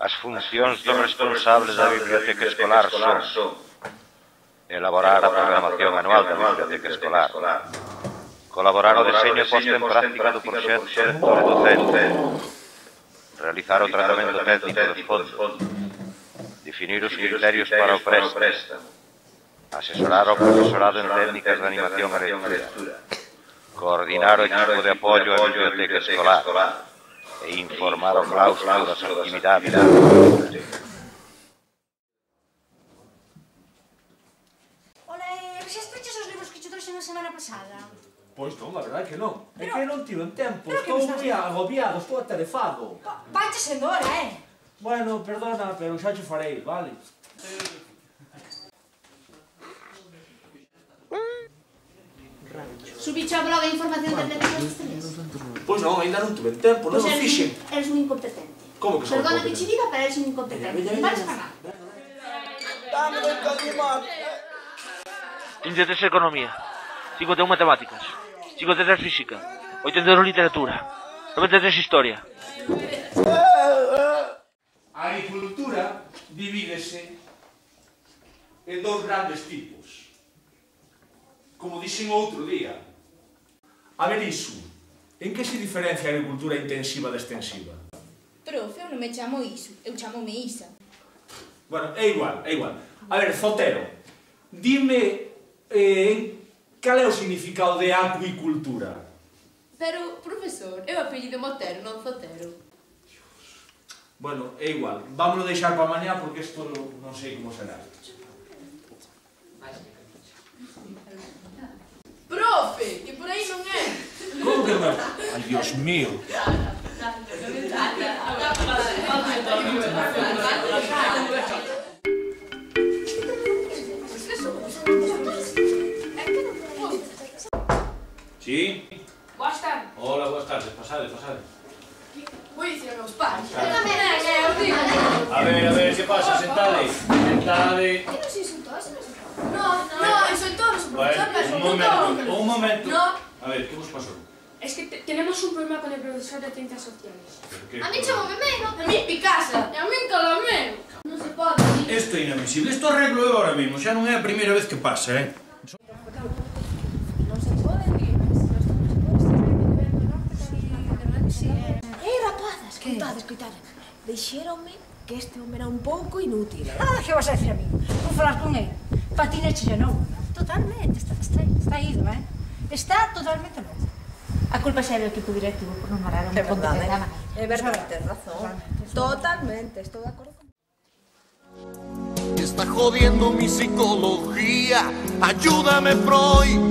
As funcións do responsable da biblioteca escolar son elaborar a programación anual da biblioteca escolar, colaborar no deseño e posta en práctica do proxecto Lectura Docente, realizar o tratamento técnico dos fondos, definir os criterios para o préstamo, asesorar ao profesorado en técnicas de animación e lectura, coordinar o equipo de apoio á biblioteca escolar e informar ao claustro das actividades da biblioteca. Ola, xa espeches os libros que che trouxe na semana pasada? Pois non, a verdade que non. É que non tiven tempo, estou moi agobiado, estou atarefado. Vanche sendo hora, Bueno, perdona, pero xa che farei, vale? Subiche ao blog a información de lecturas deste mes? Pois non, ainda non tuve tempo, non o fixen. Eres un incompetente. Como que son Perdona que incompetente? che diga, pero eres un incompetente. Non vales para nada. Dame un calimán. 33 Economía, 51 Matemáticas, 53 Física, 82 Literatura, 93 Historia. A agricultura divídese en dous grandes tipos. Como dixen outro día. A ver iso, en que se diferencia a agricultura intensiva da extensiva? Profe, eu non me chamo iso, eu chamome Isa. Bueno, é igual, é igual. A ver, Zotero, dime cal é o significado de acuicultura? Pero, profesor, eu apellido Motero, non Zotero. Bueno, é igual. Vámonos deixar para mañá porque isto non sei como será. Profe, que por aí non é. Como que non? Ai, Dios mío. Sí? Boas tardes. Hola, boas tardes. Pasade. Vou dicir aos meus pais. Eu tamén, eu digo. A ver, que pasa? Sentade. Sentade. Que non se insultou, se non se insultou. No, insultou o profesor, pero Un momento. No. A ver, que vos pasou? Es que tenemos un problema con el profesor de ciencias sociales. A mí chamome Mero. A mí Picasa, e a mí Calamero. Non se pode. Isto é inadmisible. Isto arreglo eu ahora mesmo. Xa non é a primeira vez que pasa, Non se pode, Escoitade. Dixéronme que este home era un pouco inútil. Que vas a decir a mí? Vou falar con ele. Patineche non. Totalmente, está ido, Está totalmente loco. A culpa xa era o equipo directivo por non parar un verdade. programa. É verdade, tens razón. Totalmente, estou de acordo con... Está jodiendo mi psicología. Ayúdame, Freud.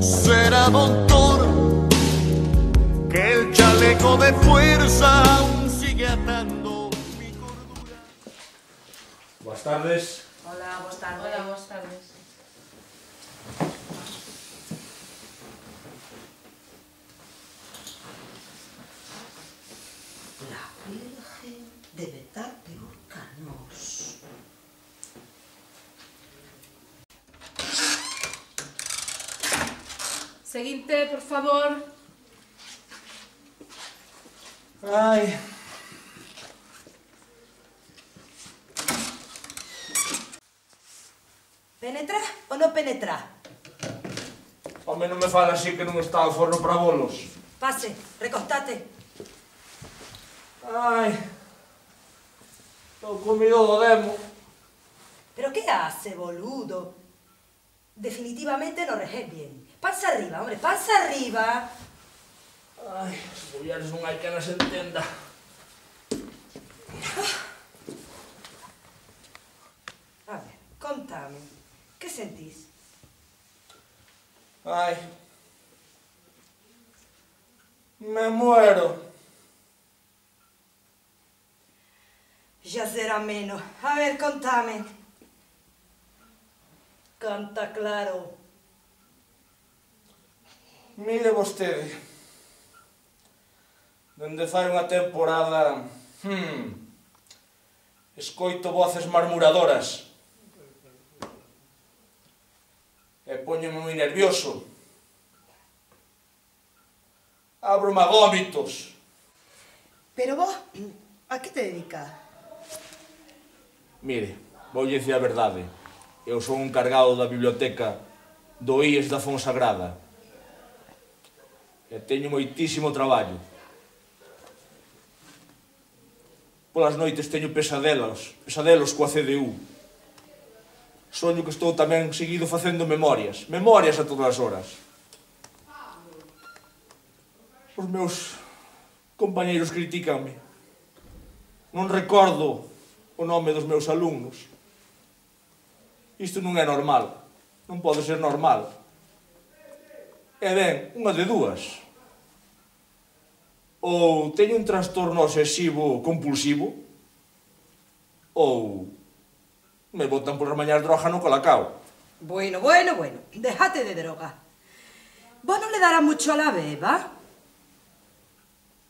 Será doctor que el chaleco de fuerza aún sigue atando mi cordura. Boas tardes. Hola, boas tardes. Hola, boas tardes. La Virgen de Betar de Urcanos. Seguinte, por favor. Ai. Penetra ou non penetra? Home, non me fala así que non está o forno para bolos. Pase, recostate. Ai. Estou comido do demo. Pero que hace, boludo? Definitivamente no reges bien. Panza arriba, hombre, panza arriba. Ai, as mulleres non hai que nas entenda. A ver, contame, que sentís? Ai. Me muero. Ya será menos. A ver, contame. Canta claro. Mire vostede. Dende fai unha temporada... escoito voces marmuradoras. E póñome moi nervioso. Abro-me a gómitos. Pero vos A que te dedicas? Mire, voulle dicir a verdade. Eu son un encargado da biblioteca do IES da Fonsagrada. E teño moitísimo traballo. Polas noites teño pesadelos coa CDU. Soño que estou tamén seguido facendo memorias a todas as horas. Os meus compañeiros critícanme. Non recordo o nome dos meus alumnos. Isto non é normal. Non pode ser normal. E ben, unha de dúas. Ou teño un trastorno obsesivo compulsivo, ou me botan por as mañás droga no Colacao. Bueno, déjate de droga. ¿Vos no le darás mucho a la beba?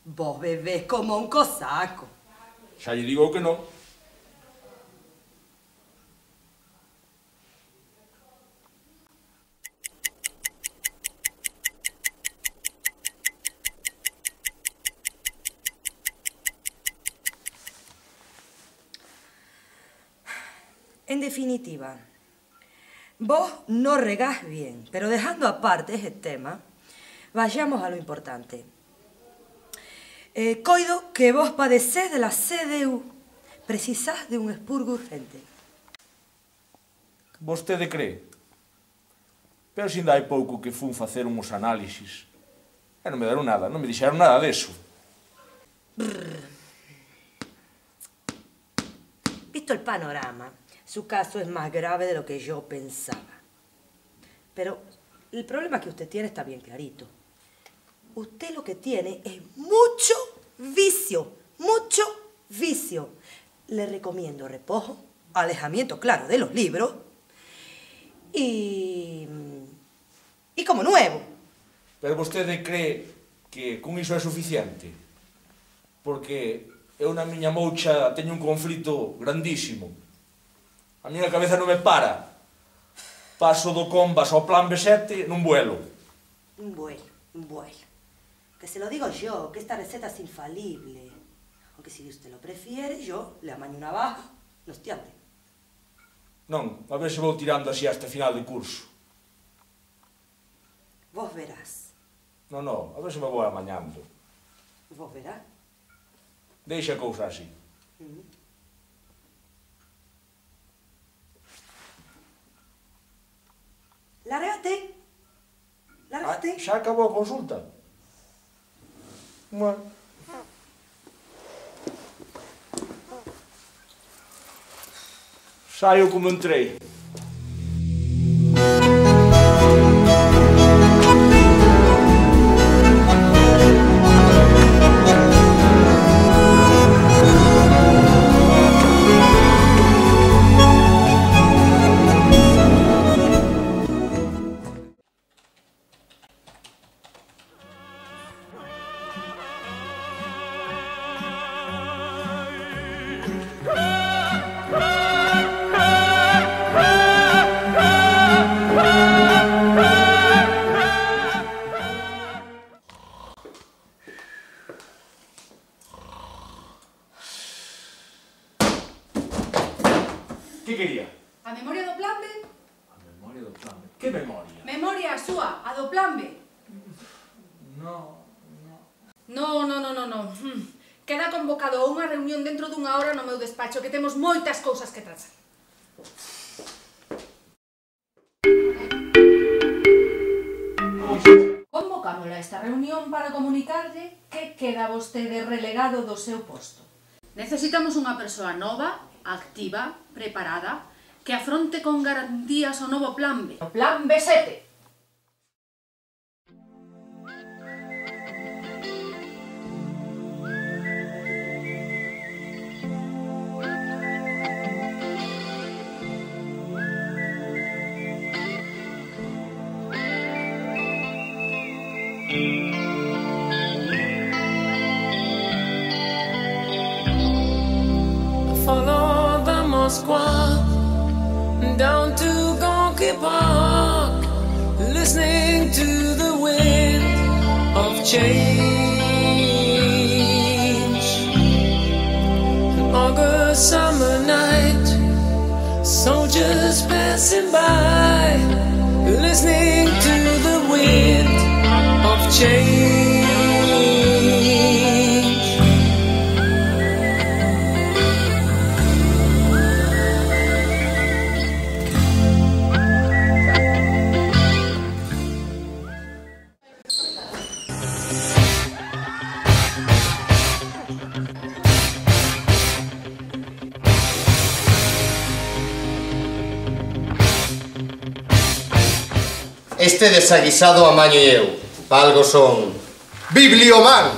Vos bebés como un cosaco. Xa lle digo que non. En definitiva, vos no regás bien, pero dejando aparte ese tema, vayamos a lo importante. Coido que vos padecés de la CDU, precisás de un expurgo urgente. Vostede cree? Pero se ainda hai pouco que fun facer uns análisis. E non me deron nada, non me dixeron nada deso. Visto el panorama, su caso es más grave de lo que yo pensaba. Pero el problema que usted tiene está bien clarito. Usted lo que tiene es mucho vicio. Le recomiendo reposo, alejamiento, claro, de los libros y como nuevo. Pero vostede cree que con iso é suficiente? Porque eu na miña moucha teño un conflito grandísimo. A miña cabeza non me para. Paso do Combas ao plan B7 nun vuelo. Un vuelo. Que se lo digo yo, que esta receta es infalible. Aunque si usted lo prefiere, yo le amaño una baja, no estiante. Non, a ver se vou tirando así hasta final de curso. Vos verás. Non, a ver se me vou amañando. Vos verás. Deixa a cousa así. Lárgate. Xa acabou a consulta. Bueno. Saio como entrei. Que quería? A memoria do plan B? A memoria do plan B? Que memoria? Memoria a súa, a do plan B. No. Queda convocado unha reunión dentro dunha hora no meu despacho, que temos moitas cousas que tratar. Convocámola a esta reunión para comunicarlle que queda vostede relegado do seu posto. Necesitamos unha persoa nova, activa, preparada, que afronte con garantías o novo plan B. O plan B7. Follow the Moskva down to Gonky Park, listening to the wind of change. change. Este desaguisado amaño eu, algo son bibliomán.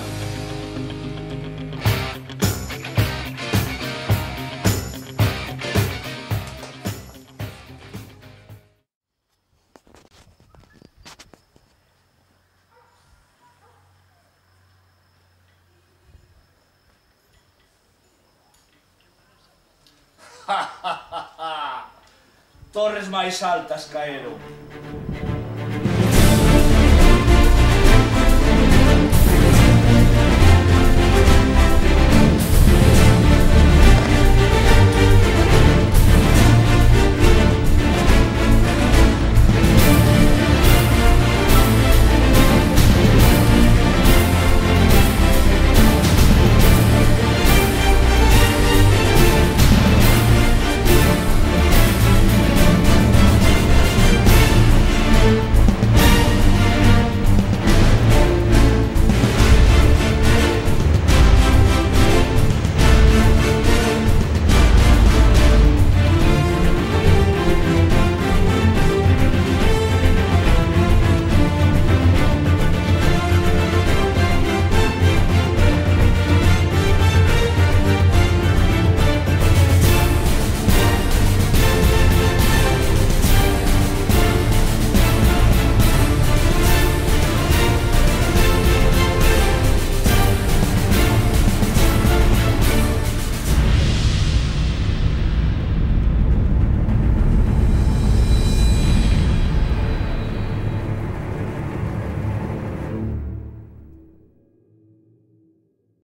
Torres máis altas caeron.